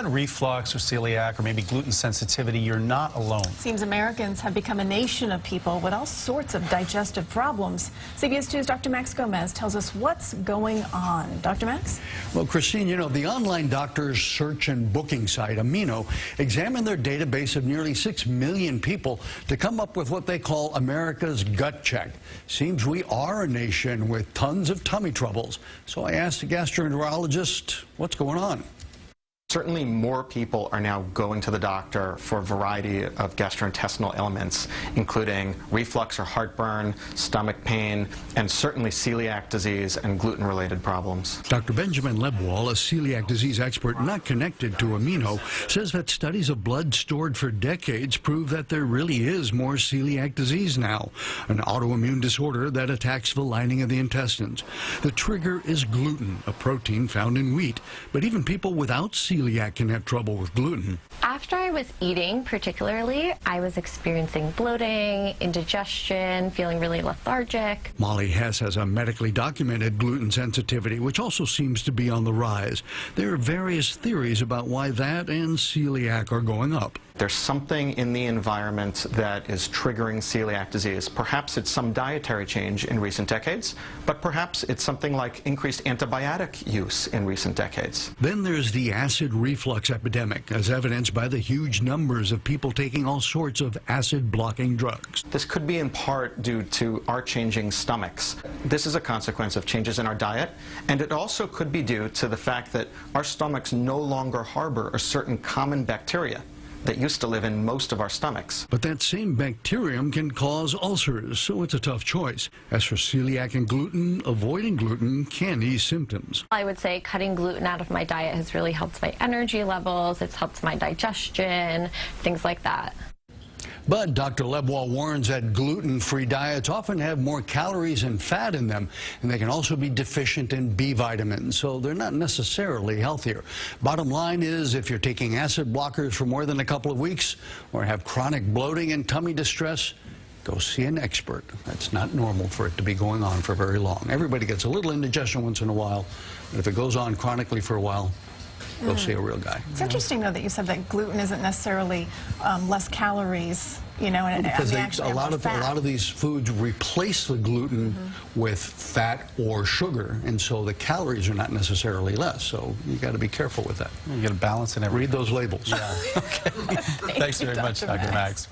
Reflux or celiac or maybe gluten sensitivity, you're not alone. Seems Americans have become a nation of people with all sorts of digestive problems. CBS 2's Dr. Max Gomez tells us what's going on. Dr. Max? Well, Christine, you know, the online doctors search and booking site, Amino, examined their database of nearly 6 million people to come up with what they call America's gut check. Seems we are a nation with tons of tummy troubles. So I asked a gastroenterologist, what's going on? Certainly more people are now going to the doctor for a variety of gastrointestinal ailments, including reflux or heartburn, stomach pain, and certainly celiac disease and gluten-related problems. Dr. Benjamin Lebwall, a celiac disease expert not connected to Amino, says that studies of blood stored for decades prove that there really is more celiac disease now, an autoimmune disorder that attacks the lining of the intestines. The trigger is gluten, a protein found in wheat, but even people without celiac can have trouble with gluten. After I was eating, particularly, I was experiencing bloating, indigestion, feeling really lethargic. Molly Hess has a medically documented gluten sensitivity, which also seems to be on the rise. There are various theories about why that and celiac are going up. There's something in the environment that is triggering celiac disease. Perhaps it's some dietary change in recent decades, but perhaps it's something like increased antibiotic use in recent decades. Then there's the acid reflux epidemic, as evidenced by the huge numbers of people taking all sorts of acid-blocking drugs. This could be in part due to our changing stomachs. This is a consequence of changes in our diet, and it also could be due to the fact that our stomachs no longer harbor a certain common bacteria that used to live in most of our stomachs. But that same bacterium can cause ulcers, so it's a tough choice. As for celiac and gluten, avoiding gluten can ease symptoms. I would say cutting gluten out of my diet has really helped my energy levels, it's helped my digestion, things like that. But Dr. Lebwall warns that gluten-free diets often have more calories and fat in them, and they can also be deficient in B vitamins, so they're not necessarily healthier. Bottom line is, if you're taking acid blockers for more than a couple of weeks or have chronic bloating and tummy distress, go see an expert. That's not normal for it to be going on for very long. Everybody gets a little indigestion once in a while, but if it goes on chronically for a while, go see a real guy. It's interesting, though, that you said that gluten isn't necessarily less calories, you know, and because a lot of these foods replace the gluten with fat or sugar, and so the calories are not necessarily less. So you got to be careful with that. You got to balance in everything. Read those labels. Yeah. Okay. Thanks very much, Dr. Max.